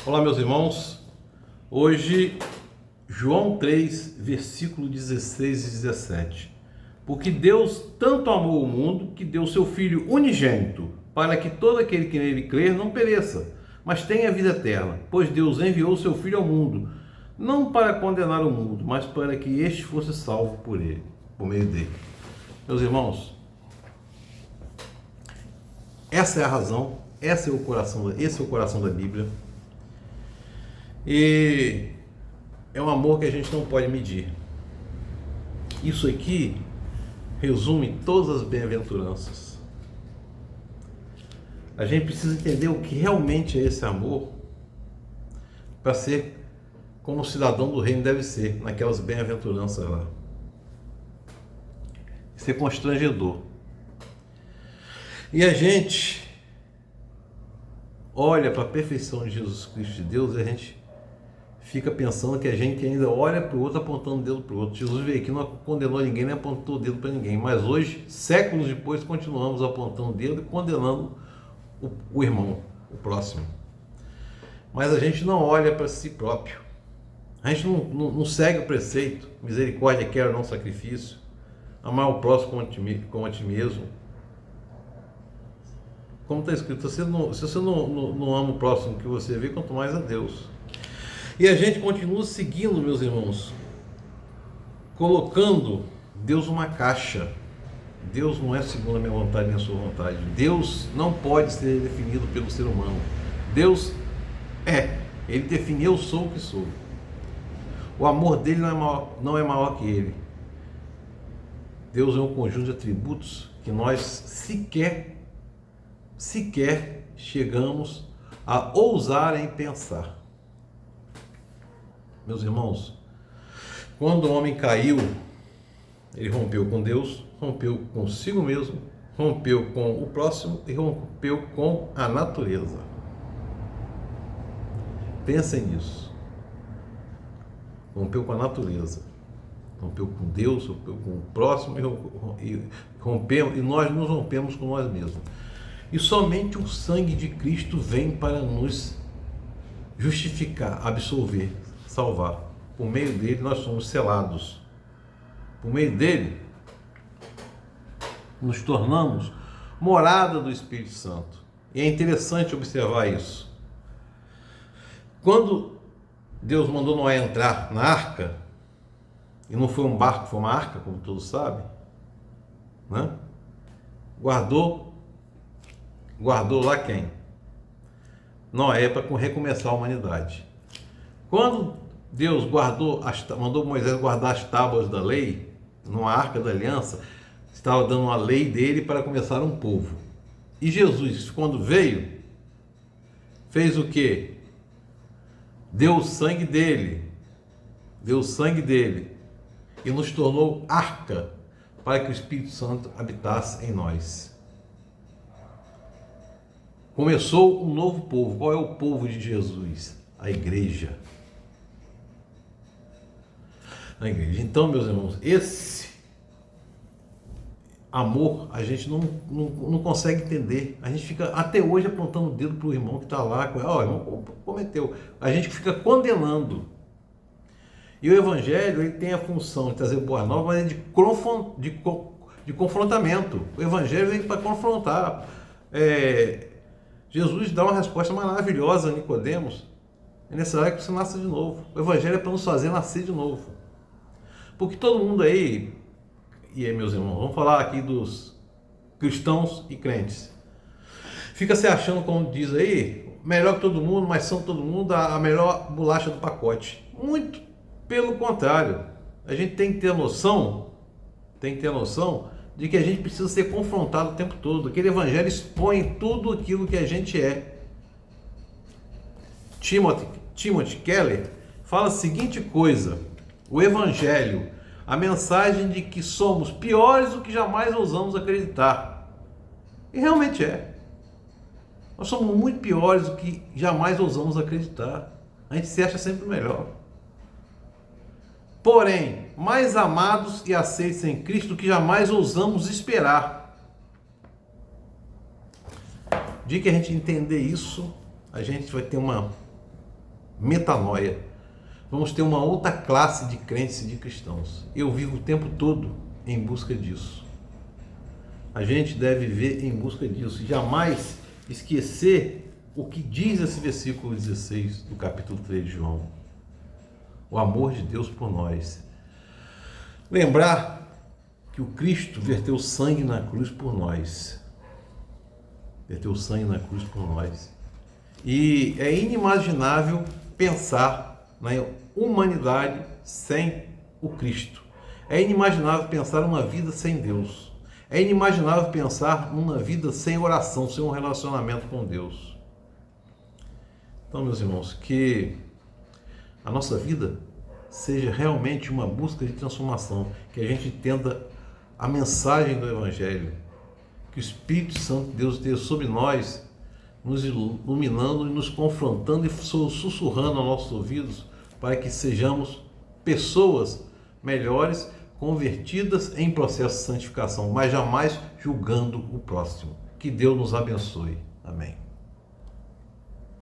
Olá, meus irmãos. Hoje, João 3, versículo 16 e 17. Porque Deus tanto amou o mundo que deu seu Filho unigênito, para que todo aquele que nele crer não pereça, mas tenha vida eterna. Pois Deus enviou seu Filho ao mundo, não para condenar o mundo, mas para que este fosse salvo por ele, por meio dele. Meus irmãos, essa é a razão, esse é o coração da Bíblia. E é um amor que a gente não pode medir. Isso aqui resume todas as bem-aventuranças. A gente precisa entender o que realmente é esse amor para ser como o cidadão do reino deve ser, naquelas bem-aventuranças lá. Isso é constrangedor. E a gente olha para a perfeição de Jesus Cristo de Deus e a gente fica pensando que a gente ainda olha para o outro apontando o dedo para o outro. Jesus veio aqui, não condenou ninguém, nem apontou o dedo para ninguém. Mas hoje, séculos depois, continuamos apontando o dedo e condenando o irmão, o próximo. Mas a gente não olha para si próprio. A gente não segue o preceito. Misericórdia quer, não sacrifício. Amar o próximo como a ti mesmo. Como está escrito, se você não ama o próximo que você vê, quanto mais a Deus. E a gente continua seguindo, meus irmãos, colocando Deus numa caixa. Deus não é segundo a minha vontade nem a sua vontade. Deus não pode ser definido pelo ser humano. Deus Ele definiu: eu sou o que sou. O amor dele não é maior que ele. Deus é um conjunto de atributos que nós sequer chegamos a ousar em pensar. Meus irmãos, quando o homem caiu, ele rompeu com Deus, rompeu consigo mesmo, rompeu com o próximo e rompeu com a natureza. Pensem nisso. Rompeu com a natureza, rompeu com Deus, rompeu com o próximo e nós nos rompemos com nós mesmos. E somente o sangue de Cristo vem para nos justificar, absolver, salvar. Por meio dele nós somos selados. Por meio dele nos tornamos morada do Espírito Santo. E é interessante observar isso. Quando Deus mandou Noé entrar na arca, e não foi um barco, foi uma arca, como todos sabem, né? Guardou lá quem? Noé, para recomeçar a humanidade. Quando Deus mandou Moisés guardar as tábuas da lei, numa arca da aliança, estava dando a lei dele para começar um povo. E Jesus, quando veio, fez o quê? Deu o sangue dele e nos tornou arca para que o Espírito Santo habitasse em nós. Começou um novo povo. Qual é o povo de Jesus? A igreja. A igreja. Então, meus irmãos, esse amor a gente não consegue entender. A gente fica até hoje apontando o dedo para o irmão que está lá. O irmão cometeu. A gente fica condenando. E o Evangelho, ele tem a função de trazer boa nova, mas é de confrontamento. O Evangelho vem para confrontar. Jesus dá uma resposta maravilhosa a Nicodemos. É necessário que você nasça de novo. O Evangelho é para nos fazer nascer de novo. Porque todo mundo aí, e aí, meus irmãos, vamos falar aqui dos cristãos e crentes, fica se achando, como diz aí, melhor que todo mundo, mais são todo mundo, a melhor bolacha do pacote. Muito pelo contrário. A gente tem que ter noção de que a gente precisa ser confrontado o tempo todo. Aquele Evangelho expõe tudo aquilo que a gente é. Timothy Keller fala a seguinte coisa: o Evangelho, a mensagem de que somos piores do que jamais ousamos acreditar. E realmente é. Nós somos muito piores do que jamais ousamos acreditar. A gente se acha sempre melhor. Porém, mais amados e aceitos em Cristo do que jamais ousamos esperar. De que a gente entender isso, a gente vai ter uma metanoia. Vamos ter uma outra classe de crentes e de cristãos. Eu vivo o tempo todo em busca disso. A gente deve viver em busca disso. Jamais esquecer o que diz esse versículo 16 do capítulo 3 de João. O amor de Deus por nós. Lembrar que o Cristo verteu sangue na cruz por nós. Verteu sangue na cruz por nós. E é inimaginável pensar na humanidade sem o Cristo. É inimaginável pensar uma vida sem Deus. É inimaginável pensar numa vida sem oração, sem um relacionamento com Deus. Então, meus irmãos, que a nossa vida seja realmente uma busca de transformação, que a gente entenda a mensagem do Evangelho, que o Espírito Santo de Deus esteja sobre nós, nos iluminando e nos confrontando e sussurrando aos nossos ouvidos, para que sejamos pessoas melhores, convertidas em processo de santificação, mas jamais julgando o próximo. Que Deus nos abençoe. Amém.